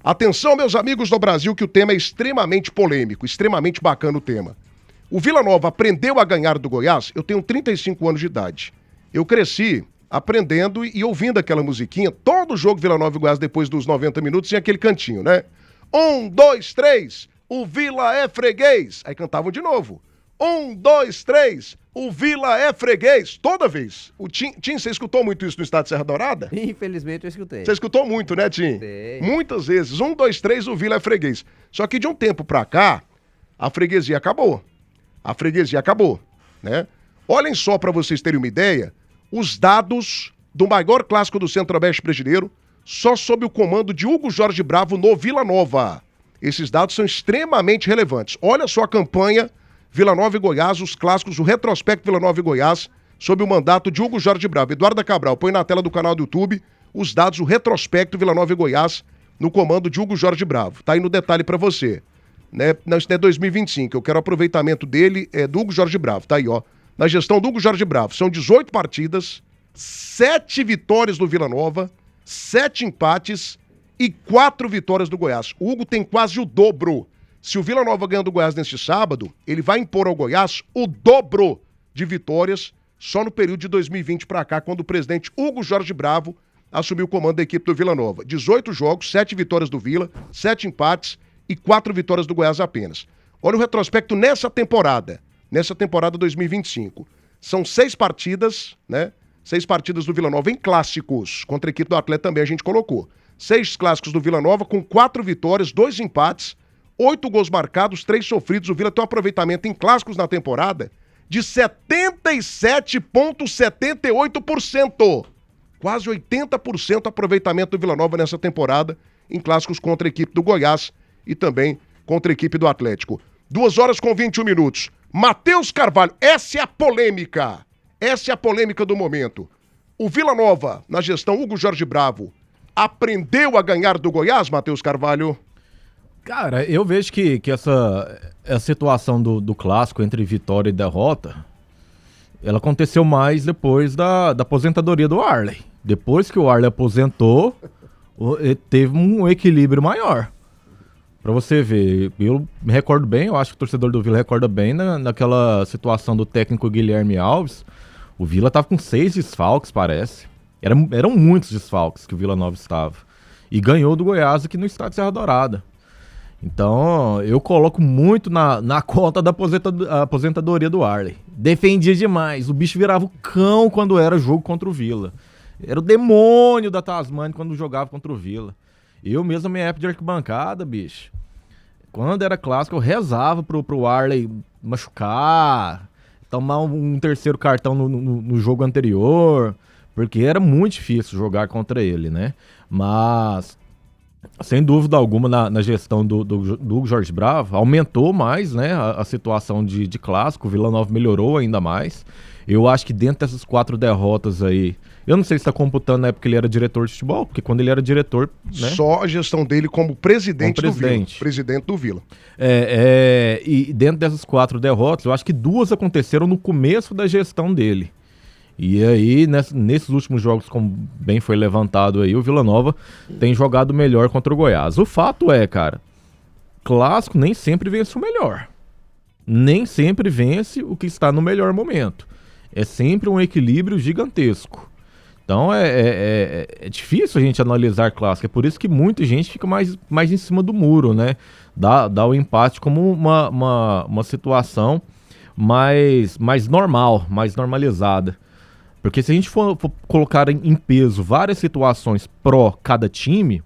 Atenção, meus amigos do Brasil, que o tema é extremamente polêmico, extremamente bacana o tema. O Vila Nova aprendeu a ganhar do Goiás. Eu tenho 35 anos de idade. Eu cresci aprendendo e ouvindo aquela musiquinha. Todo jogo Vila Nova e Goiás, depois dos 90 minutos, tinha aquele cantinho, né? 1, 2, 3, o Vila é freguês. Aí cantavam de novo. 1, 2, 3, o Vila é freguês. Toda vez. O Tim, você escutou muito isso no estado de Serra Dourada? Infelizmente eu escutei. Você escutou muito, né, Tim? Sei. Muitas vezes. 1, 2, 3, o Vila é freguês. Só que de um tempo pra cá, a freguesia acabou. A freguesia acabou, né? Olhem só pra vocês terem uma ideia, os dados do maior clássico do Centro-Oeste brasileiro, só sob o comando de Hugo Jorge Bravo no Vila Nova. Esses dados são extremamente relevantes. Olha só a campanha Vila Nova e Goiás, os clássicos, o retrospecto Vila Nova e Goiás, sob o mandato de Hugo Jorge Bravo. Eduardo Cabral, põe na tela do canal do YouTube os dados, o retrospecto Vila Nova e Goiás, no comando de Hugo Jorge Bravo. Tá aí no detalhe pra você. Né? Não, isso não é 2025, eu quero o aproveitamento dele, do Hugo Jorge Bravo. Tá aí, ó. Na gestão do Hugo Jorge Bravo, são 18 partidas, 7 vitórias do Vila Nova, 7 empates e 4 vitórias do Goiás. O Hugo tem quase o dobro. Se o Vila Nova ganhar do Goiás neste sábado, ele vai impor ao Goiás o dobro de vitórias só no período de 2020 para cá, quando o presidente Hugo Jorge Bravo assumiu o comando da equipe do Vila Nova. 18 jogos, 7 vitórias do Vila, 7 empates e 4 vitórias do Goiás apenas. Olha o retrospecto nessa temporada 2025. São 6 partidas, né? 6 partidas do Vila Nova em clássicos. Contra a equipe do Atlético também a gente colocou. 6 clássicos do Vila Nova com 4 vitórias, 2 empates, 8 gols marcados, 3 sofridos. O Vila tem um aproveitamento em clássicos na temporada de 77,78%. Quase 80% aproveitamento do Vila Nova nessa temporada em clássicos contra a equipe do Goiás e também contra a equipe do Atlético. 2 horas com 21 minutos. Matheus Carvalho, essa é a polêmica. Essa é a polêmica do momento. O Vila Nova, na gestão Hugo Jorge Bravo, aprendeu a ganhar do Goiás, Matheus Carvalho? Cara, eu vejo que essa situação do clássico entre vitória e derrota, ela aconteceu mais depois da aposentadoria do Arley. Depois que o Arley aposentou, teve um equilíbrio maior. Pra você ver, eu me recordo bem, eu acho que o torcedor do Vila recorda bem naquela situação do técnico Guilherme Alves. O Vila tava com 6 desfalques, parece. Eram muitos desfalques que o Vila Nova estava. E ganhou do Goiás aqui no estado de Serra Dourada. Então, eu coloco muito na conta da aposentadoria do Arley. Defendia demais. O bicho virava o cão quando era jogo contra o Vila. Era o demônio da Tasmânia quando jogava contra o Vila. Eu mesmo, na minha época de arquibancada, bicho, quando era clássico, eu rezava pro Arley machucar, tomar um terceiro cartão no jogo anterior, porque era muito difícil jogar contra ele, né? Mas, sem dúvida alguma, na gestão do Jorge Bravo, aumentou mais, né, a situação de clássico. O Vila Nova melhorou ainda mais. Eu acho que dentro dessas 4 derrotas aí, eu não sei se está computando na época que ele era diretor de futebol, porque quando ele era diretor, né? Só a gestão dele como presidente do Vila. Presidente do Vila. E dentro dessas 4 derrotas, eu acho que 2 aconteceram no começo da gestão dele. E aí, nesses últimos jogos, como bem foi levantado aí, o Vila Nova tem jogado melhor contra o Goiás. O fato é, cara, clássico nem sempre vence o melhor. Nem sempre vence o que está no melhor momento. É sempre um equilíbrio gigantesco. Então é difícil a gente analisar clássico. É por isso que muita gente fica mais em cima do muro, né? Dá o empate como uma situação mais normal, mais normalizada. Porque se a gente for colocar em peso várias situações pró cada time,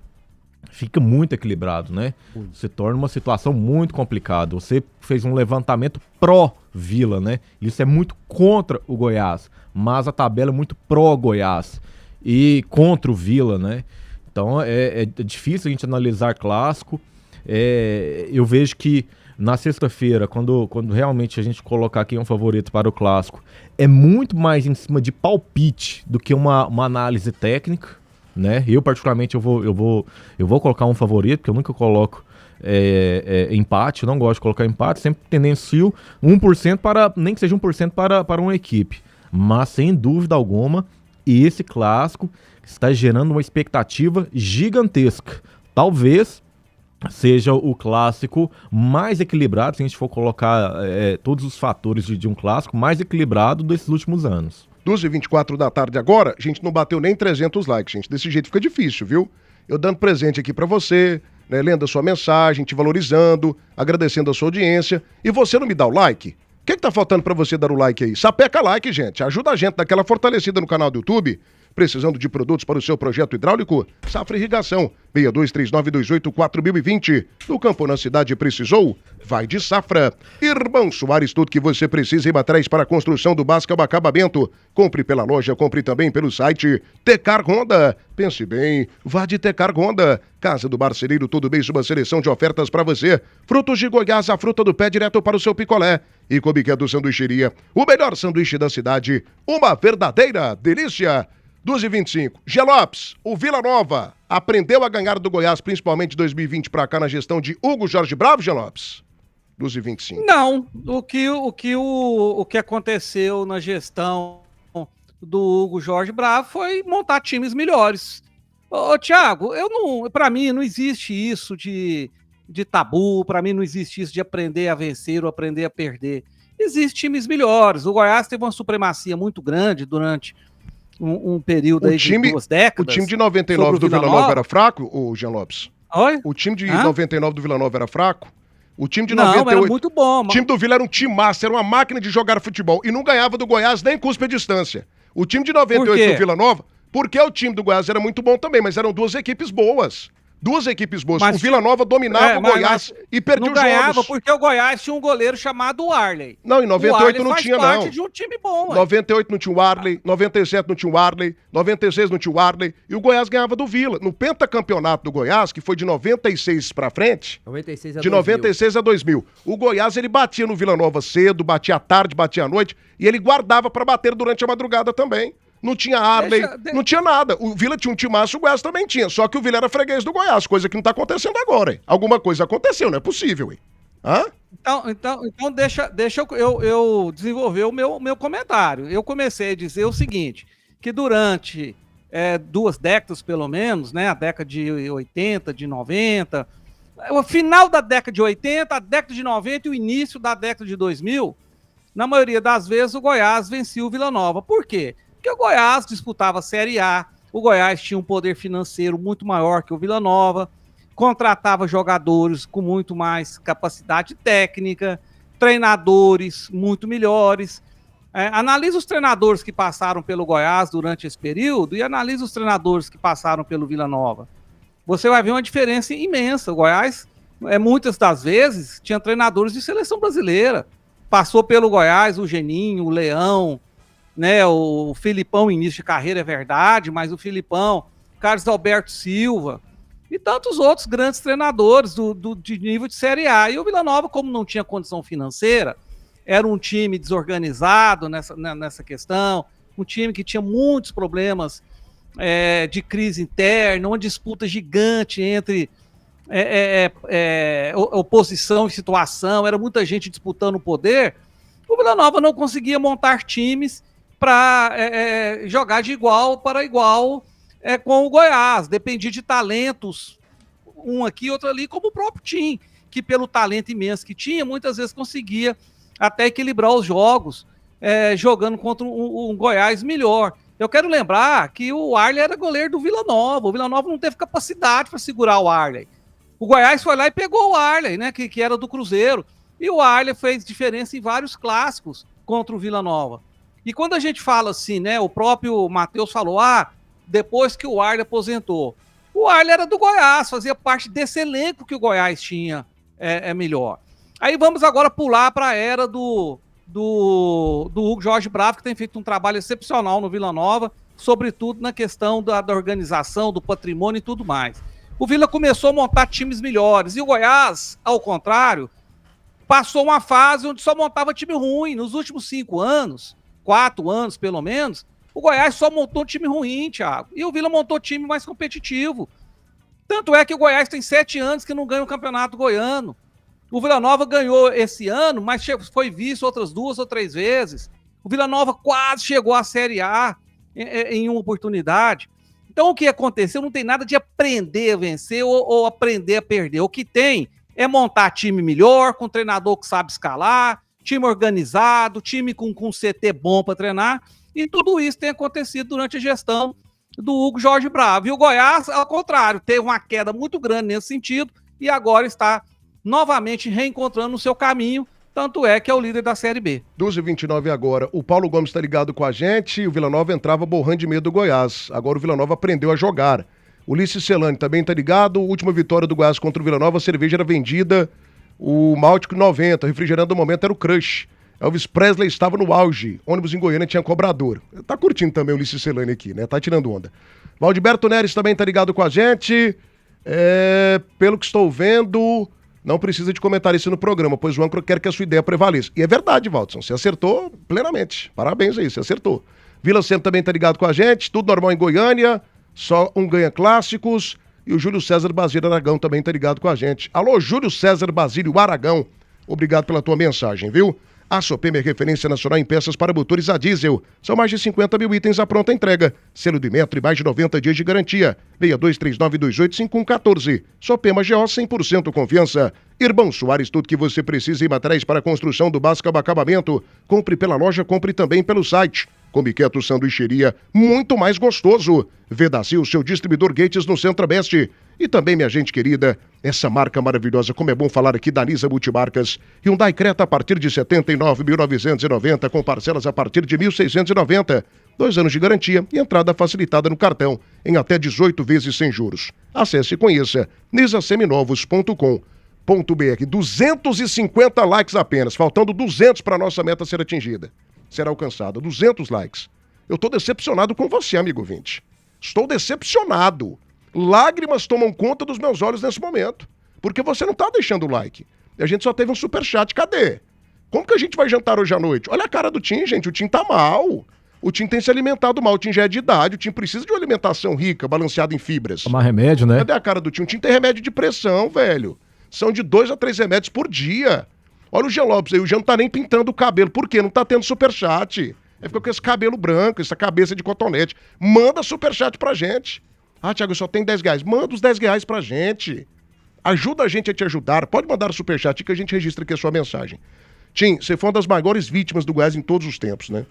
fica muito equilibrado, né? Se torna uma situação muito complicada. Você fez um levantamento pró-Vila, né? Isso é muito contra o Goiás, mas a tabela é muito pró-Goiás e contra o Vila, né? Então é difícil a gente analisar clássico. Eu vejo que na sexta-feira, quando realmente a gente colocar quem é um favorito para o clássico, é muito mais em cima de palpite do que uma análise técnica, né? Eu, particularmente, eu vou colocar um favorito, porque eu nunca coloco empate, eu não gosto de colocar empate, sempre tendencio 1% nem que seja 1% para uma equipe. Mas, sem dúvida alguma, esse clássico está gerando uma expectativa gigantesca. Talvez seja o clássico mais equilibrado, se a gente for colocar todos os fatores de um clássico, mais equilibrado desses últimos anos. 12h24 da tarde agora, a gente não bateu nem 300 likes, gente. Desse jeito fica difícil, viu? Eu dando presente aqui pra você, né, lendo a sua mensagem, te valorizando, agradecendo a sua audiência. E você não me dá o like? O que tá faltando pra você dar o like aí? Sapeca like, gente. Ajuda a gente daquela fortalecida no canal do YouTube. Precisando de produtos para o seu projeto hidráulico? Safra Irrigação, 623928-4020. No campo, na cidade, precisou? Vai de Safra. Irmão Soares, tudo que você precisa em materiais para a construção do básico ao acabamento. Compre pela loja, compre também pelo site Tecar Honda. Pense bem, vá de Tecar Honda. Casa do Marceneiro, todo mês uma seleção de ofertas para você. Frutos de Goiás, a fruta do pé direto para o seu picolé. E Comiqué do Sanduicheria, o melhor sanduíche da cidade. Uma verdadeira delícia. 12h25. G. Lopes, o Vila Nova aprendeu a ganhar do Goiás, principalmente de 2020 para cá, na gestão de Hugo Jorge Bravo, G. Lopes? 12h25. Não, o que aconteceu na gestão do Hugo Jorge Bravo foi montar times melhores. Ô, Thiago, para mim não existe isso de tabu, para mim não existe isso de aprender a vencer ou aprender a perder. Existem times melhores. O Goiás teve uma supremacia muito grande durante um período aí de 2 décadas. O time de 99 do Vila Nova era fraco, o Jean Lopes? Oi? O time de 99 do Vila Nova era fraco? O time de não, 98... era muito bom. O time do Vila era um time massa, era uma máquina de jogar futebol. E não ganhava do Goiás nem cuspe a distância. O time de 98 do Vila Nova, porque o time do Goiás era muito bom também, mas eram duas equipes boas. Mas o Vila Nova dominava o Goiás e perdia os jogos. Não ganhava porque o Goiás tinha um goleiro chamado Arley. Não, em 98 não tinha, não. Faz parte de um time bom. 98 não tinha o Arley, 97 não tinha o Arley, 96 não tinha o Arley, e o Goiás ganhava do Vila. No pentacampeonato do Goiás, que foi de 96 pra frente, 96 a de 2000. 96 a 2000, o Goiás ele batia no Vila Nova cedo, batia à tarde, batia à noite, e ele guardava pra bater durante a madrugada também. Não tinha Arley, não tinha nada. O Vila tinha um timaço, o Goiás também tinha. Só que o Vila era freguês do Goiás, coisa que não tá acontecendo agora, hein? Alguma coisa aconteceu, não é possível, hein? Hã? Então deixa eu desenvolver o meu comentário. Eu comecei a dizer o seguinte, que durante 2 décadas, pelo menos, né? A década de 80, de 90, o final da década de 80, a década de 90 e o início da década de 2000, na maioria das vezes o Goiás vencia o Vila Nova. Por quê? Porque o Goiás disputava a Série A, o Goiás tinha um poder financeiro muito maior que o Vila Nova, contratava jogadores com muito mais capacidade técnica, treinadores muito melhores. Analisa os treinadores que passaram pelo Goiás durante esse período e analisa os treinadores que passaram pelo Vila Nova. Você vai ver uma diferença imensa. O Goiás, muitas das vezes, tinha treinadores de seleção brasileira. Passou pelo Goiás o Geninho, o Leão, né, o Filipão, início de carreira, é verdade, mas o Filipão, Carlos Alberto Silva e tantos outros grandes treinadores de nível de Série A. E o Vila Nova, como não tinha condição financeira, era um time desorganizado nessa questão, um time que tinha muitos problemas de crise interna, uma disputa gigante entre oposição e situação, era muita gente disputando o poder. O Vila Nova não conseguia montar times para jogar de igual para igual com o Goiás, dependia de talentos, um aqui, outro ali, como o próprio Tim, que pelo talento imenso que tinha, muitas vezes conseguia até equilibrar os jogos, jogando contra um Goiás melhor. Eu quero lembrar que o Arley era goleiro do Vila Nova, o Vila Nova não teve capacidade para segurar o Arley. O Goiás foi lá e pegou o Arley, né, que era do Cruzeiro, e o Arley fez diferença em vários clássicos contra o Vila Nova. E quando a gente fala assim, né, o próprio Matheus falou, depois que o Arley aposentou. O Arley era do Goiás, fazia parte desse elenco que o Goiás tinha melhor. Aí vamos agora pular para a era do Hugo Jorge Bravo, que tem feito um trabalho excepcional no Vila Nova, sobretudo na questão da organização, do patrimônio e tudo mais. O Vila começou a montar times melhores, e o Goiás, ao contrário, passou uma fase onde só montava time ruim. Nos últimos 5 anos, 4 anos pelo menos, o Goiás só montou um time ruim, Thiago. E o Vila montou time mais competitivo. Tanto é que o Goiás tem 7 anos que não ganha o Campeonato Goiano. O Vila Nova ganhou esse ano, mas foi visto outras 2 ou 3 vezes. O Vila Nova quase chegou à Série A em uma oportunidade. Então, o que aconteceu não tem nada de aprender a vencer ou aprender a perder. O que tem é montar time melhor, com treinador que sabe escalar, time organizado, time com CT bom para treinar, e tudo isso tem acontecido durante a gestão do Hugo Jorge Bravo. E o Goiás, ao contrário, teve uma queda muito grande nesse sentido e agora está novamente reencontrando o seu caminho, tanto é que é o líder da Série B. 12h29 agora. O Paulo Gomes está ligado com a gente, o Vila Nova entrava borrando de medo do Goiás. Agora o Vila Nova aprendeu a jogar. Ulisses Celani também está ligado. Última vitória do Goiás contra o Vila Nova, a cerveja era vendida, o Máltico 90, refrigerando do momento era o Crush. Elvis Presley estava no auge. Ônibus em Goiânia tinha cobrador. Tá curtindo também o Ulisses Celani aqui, né? Tá tirando onda. Valdiberto Neres também tá ligado com a gente. Pelo que estou vendo, não precisa de comentarista no programa, pois o âncora quer que a sua ideia prevaleça. E é verdade, Valdson. Você acertou plenamente. Parabéns aí, você acertou. Vila Centro também tá ligado com a gente. Tudo normal em Goiânia. Só um ganha clássicos. E o Júlio César Basílio Aragão também tá ligado com a gente. Alô, Júlio César Basílio Aragão. Obrigado pela tua mensagem, viu? A Sopema é referência nacional em peças para motores a diesel. São mais de 50 mil itens à pronta entrega. Selo do Metro e mais de 90 dias de garantia. 6239285114. Sopema GO 100% confiança. Irmão Soares, tudo que você precisa em materiais para a construção do básico ao acabamento. Compre pela loja, compre também pelo site. Comiqueto Sanduicheria, muito mais gostoso. Vedacil, seu distribuidor Gates no Centro-Oeste. E também, minha gente querida, essa marca maravilhosa, como é bom falar aqui da Nisa Multimarcas. Hyundai Creta a partir de R$ 79.990, com parcelas a partir de R$ 1.690. 2 anos de garantia e entrada facilitada no cartão, em até 18 vezes sem juros. Acesse e conheça nisaseminovos.com.br. 250 likes apenas, faltando 200 para a nossa meta ser atingida. Será alcançada, 200 likes. Eu estou decepcionado com você, amigo ouvinte. Estou decepcionado. Lágrimas tomam conta dos meus olhos nesse momento. Porque você não tá deixando o like. E a gente só teve um superchat. Cadê? Como que a gente vai jantar hoje à noite? Olha a cara do Tim, gente. O Tim tá mal. O Tim tem se alimentado mal. O Tim já é de idade. O Tim precisa de uma alimentação rica, balanceada em fibras. Tomar remédio, né? Cadê a cara do Tim? O Tim tem remédio de pressão, velho. São de 2 a 3 remédios por dia. Olha o Jean Lopes aí. O Jean não tá nem pintando o cabelo. Por quê? Não tá tendo superchat. Ele fica com esse cabelo branco, essa cabeça de cotonete. Manda superchat pra gente. Ah, Thiago, só tem R$10. Manda os R$10 pra gente. Ajuda a gente a te ajudar. Pode mandar o superchat que a gente registra aqui a sua mensagem. Tim, você foi uma das maiores vítimas do Goiás em todos os tempos, né?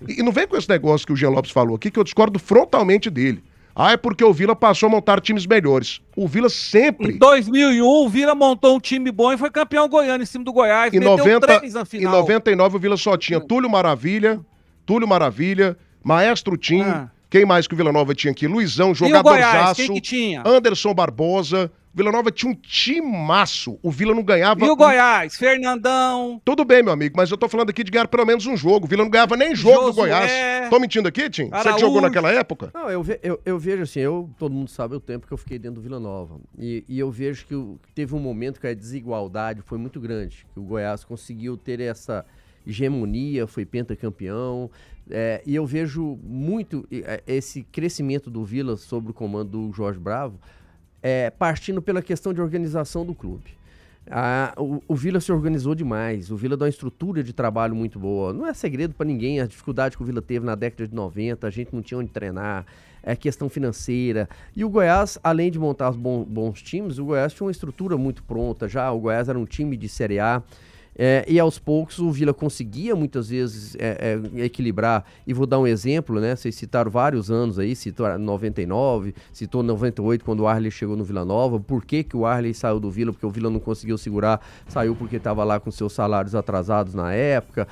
E não vem com esse negócio que o Jean Lopes falou aqui, que eu discordo frontalmente dele. Ah, é porque o Vila passou a montar times melhores. O Vila sempre... Em 2001, o Vila montou um time bom e foi campeão goiano em cima do Goiás. Em 99, o Vila só tinha Túlio Maravilha, Maestro Tim... Quem mais que o Vila Nova tinha aqui? Luizão, jogadorzaço. Quem que tinha? Anderson Barbosa. O Vila Nova tinha um timaço. O Vila não ganhava... E o Goiás? Fernandão. Tudo bem, meu amigo, mas eu tô falando aqui de ganhar pelo menos um jogo. O Vila não ganhava nem jogo do Goiás. Tô mentindo aqui, Tim? Araújo. Você que jogou naquela época? Não, eu vejo assim, todo mundo sabe o tempo que eu fiquei dentro do Vila Nova. E eu vejo que teve um momento que a desigualdade foi muito grande. Que o Goiás conseguiu ter essa hegemonia, foi pentacampeão. E eu vejo muito esse crescimento do Vila sob o comando do Jorge Bravo, partindo pela questão de organização do clube. O Vila se organizou demais, o Vila dá uma estrutura de trabalho muito boa. Não é segredo para ninguém a dificuldade que o Vila teve na década de 90, a gente não tinha onde treinar, questão financeira. E o Goiás, além de montar os bons times, o Goiás tinha uma estrutura muito pronta já, o Goiás era um time de Série A. E aos poucos o Vila conseguia muitas vezes equilibrar, e vou dar um exemplo, né? Vocês citaram vários anos aí, citou 99, citou 98 quando o Arley chegou no Vila Nova. Por que o Arley saiu do Vila? Porque o Vila não conseguiu segurar, saiu porque estava lá com seus salários atrasados na época,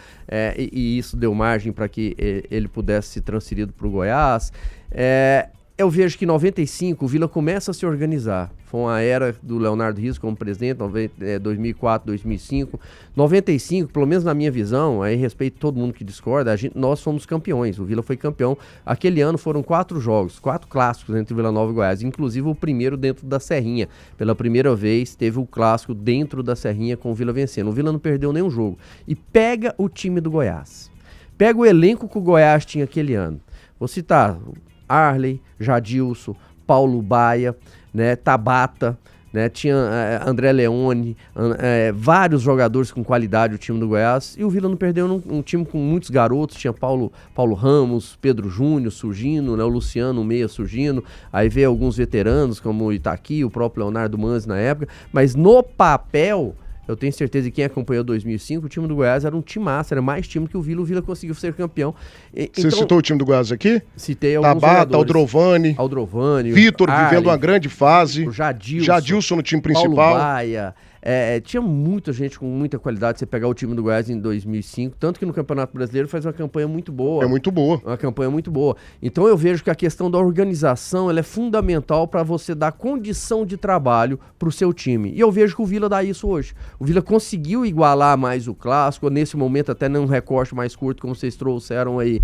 e isso deu margem para que ele pudesse ser transferido para o Goiás. Eu vejo que em 95 o Vila começa a se organizar. Foi uma era do Leonardo Rizzo como presidente, 2004, 2005. 95, pelo menos na minha visão, aí respeito todo mundo que discorda, nós fomos campeões. O Vila foi campeão. Aquele ano foram 4 jogos, 4 clássicos entre Vila Nova e Goiás, inclusive o primeiro dentro da Serrinha. Pela primeira vez teve o clássico dentro da Serrinha com o Vila vencendo. O Vila não perdeu nenhum jogo. E pega o time do Goiás. Pega o elenco que o Goiás tinha aquele ano. Vou citar... Arley, Jadilson, Paulo Baia, né, Tabata, né? Tinha André Leone, vários jogadores com qualidade, o time do Goiás, e o Vila não perdeu um time com muitos garotos, tinha Paulo Ramos, Pedro Júnior surgindo, né? O Luciano Meia surgindo, aí veio alguns veteranos como o Itaqui, o próprio Leonardo Manzi na época, mas no papel, eu tenho certeza que quem acompanhou 2005, o time do Goiás era um timaço, era mais time que o Vila conseguiu ser campeão. Você citou o time do Goiás aqui? Citei alguns Tabata, jogadores. Aldrovani, Vitor vivendo uma grande fase, o Jadilson no time principal. Paulo Baia, tinha muita gente com muita qualidade. Você pegar o time do Goiás em 2005, tanto que no Campeonato Brasileiro faz uma campanha muito boa. É muito boa. Uma campanha muito boa. Então eu vejo que a questão da organização ela é fundamental para você dar condição de trabalho para o seu time. E eu vejo que o Vila dá isso hoje. O Vila conseguiu igualar mais o clássico, nesse momento até num recorte mais curto, como vocês trouxeram aí.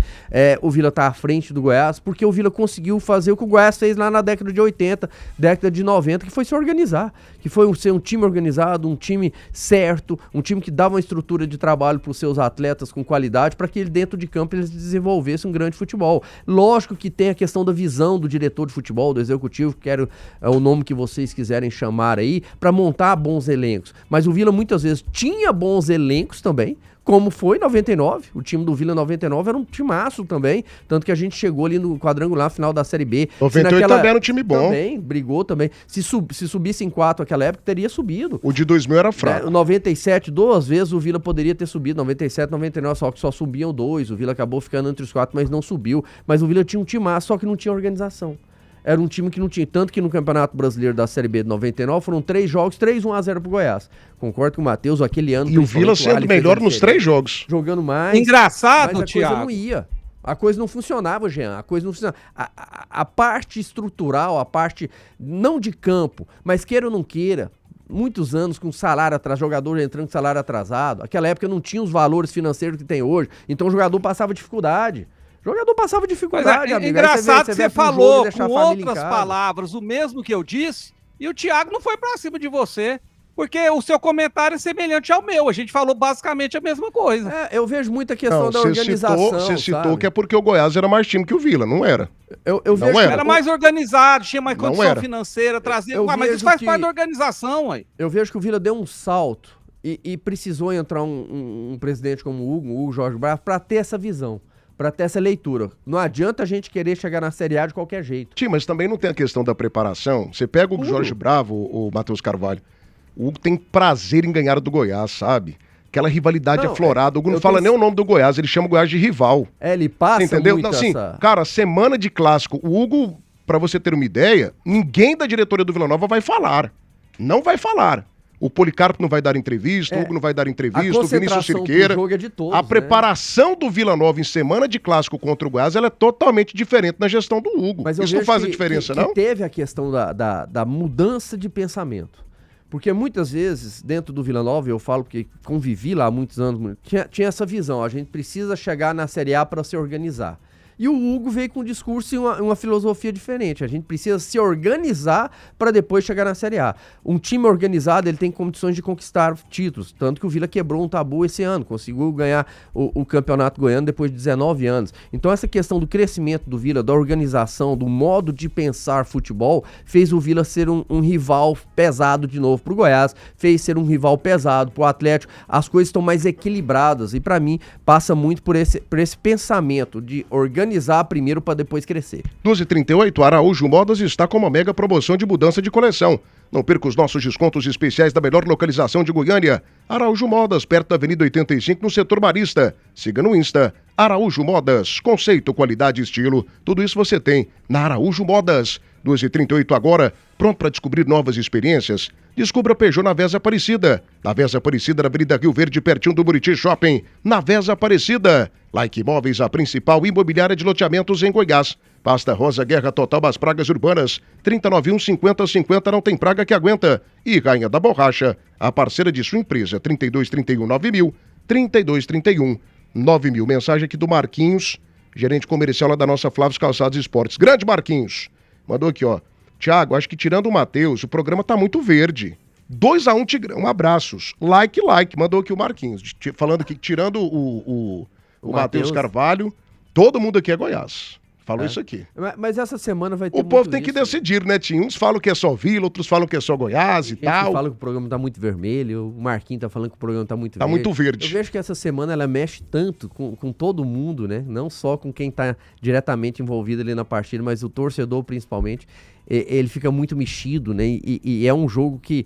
O Vila tá à frente do Goiás, porque o Vila conseguiu fazer o que o Goiás fez lá na década de 80, década de 90, que foi se organizar. Que foi ser um time organizado, um time certo, um time que dava uma estrutura de trabalho para os seus atletas com qualidade, para que dentro de campo eles desenvolvessem um grande futebol. Lógico que tem a questão da visão do diretor de futebol, do executivo, que é o nome que vocês quiserem chamar aí, para montar bons elencos. Mas o Vila muitas vezes tinha bons elencos também, como foi em 99, o time do Vila 99 era um timaço também, tanto que a gente chegou ali no quadrangular final da Série B. 98 também era um time bom. Também, brigou também. Se subisse em 4 naquela época, teria subido. O de 2000 era fraco. 97, 2 vezes o Vila poderia ter subido, 97, 99, só que só subiam 2, o Vila acabou ficando entre os 4, mas não subiu. Mas o Vila tinha um timaço, só que não tinha organização. Era um time que não tinha, tanto que no Campeonato Brasileiro da Série B de 99 foram 3 jogos, 3-1-0 pro Goiás. Concordo com o Matheus, aquele ano... E o Vila sendo melhor nos 3 jogos. Jogando mais. Engraçado, mas a coisa não ia. A coisa não funcionava, Jean. A coisa não funcionava. A parte estrutural, a parte não de campo, mas queira ou não queira, muitos anos com salário atrasado, jogador entrando com salário atrasado. Aquela época não tinha os valores financeiros que tem hoje, então o jogador passava dificuldade. O jogador passava dificuldade, amigo. Engraçado que você falou com outras palavras o mesmo que eu disse, e o Thiago não foi pra cima de você, porque o seu comentário é semelhante ao meu. A gente falou basicamente a mesma coisa. Eu vejo muita questão da organização. Você citou que é porque o Goiás era mais time que o Vila, não era? Eu vejo não era mais organizado, tinha mais condição financeira, trazia. Mas isso faz parte da organização, ué. Eu vejo que o Vila deu um salto e precisou entrar um presidente como o Hugo Jorge Bravo, para ter essa visão. Para ter essa leitura. Não adianta a gente querer chegar na Série A de qualquer jeito. Sim, mas também não tem a questão da preparação. Você pega o Jorge Bravo, o Matheus Carvalho, o Hugo tem prazer em ganhar do Goiás, sabe? Aquela rivalidade aflorada. O Hugo não fala nem o nome do Goiás, ele chama o Goiás de rival. Ele passa entendeu? muito Assim, cara, semana de clássico, o Hugo, pra você ter uma ideia, ninguém da diretoria do Vila Nova vai falar. Não vai falar. O Policarpo não vai dar entrevista, o Hugo não vai dar entrevista, o Vinícius Cirqueira. A preparação do Vila Nova em semana de clássico contra o Goiás, ela é totalmente diferente na gestão do Hugo. Mas isso não faz a diferença, não? Teve a questão da mudança de pensamento. Porque muitas vezes, dentro do Vila Nova, eu falo porque convivi lá há muitos anos, tinha essa visão, a gente precisa chegar na Série A para se organizar. E o Hugo veio com um discurso e uma filosofia diferente. A gente precisa se organizar para depois chegar na Série A. Um time organizado, ele tem condições de conquistar títulos. Tanto que o Vila quebrou um tabu esse ano. Conseguiu ganhar o Campeonato Goiano depois de 19 anos. Então essa questão do crescimento do Vila, da organização, do modo de pensar futebol, fez o Vila ser um rival pesado de novo pro Goiás. Fez ser um rival pesado pro Atlético. As coisas estão mais equilibradas. E para mim, passa muito por esse pensamento de organizar primeiro para depois crescer. 12h38, Araújo Modas está com uma mega promoção de mudança de coleção. Não perca os nossos descontos especiais da melhor localização de Goiânia. Araújo Modas, perto da Avenida 85, no setor Marista. Siga no Insta, Araújo Modas. Conceito, qualidade e estilo, tudo isso você tem na Araújo Modas. 12h38 agora, pronto para descobrir novas experiências? Descubra Peugeot na Vesa Aparecida. Na Vesa Aparecida, na Avenida Rio Verde, pertinho do Buriti Shopping. Na Vesa Aparecida. Like Imóveis, a principal imobiliária de loteamentos em Goiás. Pasta Rosa, Guerra Total das Pragas Urbanas. 3091-5050, não tem praga que aguenta. E Rainha da Borracha, a parceira de sua empresa. 3231-9000, 3231-9000. Mensagem aqui do Marquinhos, gerente comercial lá da nossa Flávio Calçados Esportes. Grande Marquinhos. Mandou aqui, ó. Thiago, acho que tirando o Matheus, o programa tá muito verde. 2-1 Tigrão, abraços. Like. Mandou aqui o Marquinhos. Falando que tirando o Matheus Carvalho, todo mundo aqui é Goiás. Falou isso aqui. Mas essa semana vai ter O povo muito tem que isso. decidir, né, Tim? Uns falam que é só Vila, outros falam que é só Goiás e Gente tal. que fala que o programa tá muito vermelho, o Marquinhos tá falando que o programa tá muito Tá verde. muito verde. Eu vejo que essa semana ela mexe tanto com todo mundo, né? Não só com quem tá diretamente envolvido ali na partida, mas o torcedor principalmente. Ele fica muito mexido, né? E é um jogo que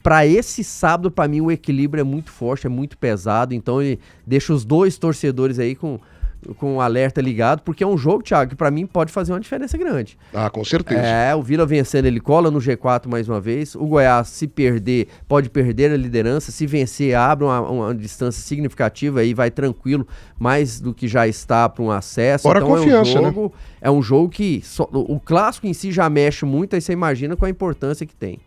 para esse sábado, para mim, o equilíbrio é muito forte, é muito pesado. Então ele deixa os dois torcedores aí com o alerta ligado, porque é um jogo, Thiago, que pra mim pode fazer uma diferença grande. Ah, com certeza. O Vila vencendo, ele cola no G4 mais uma vez. O Goiás, se perder, pode perder a liderança. Se vencer, abre uma distância significativa aí, vai tranquilo, mais do que já está para um acesso. Fora então confiança, é um jogo que o clássico em si já mexe muito, aí você imagina com a importância que tem.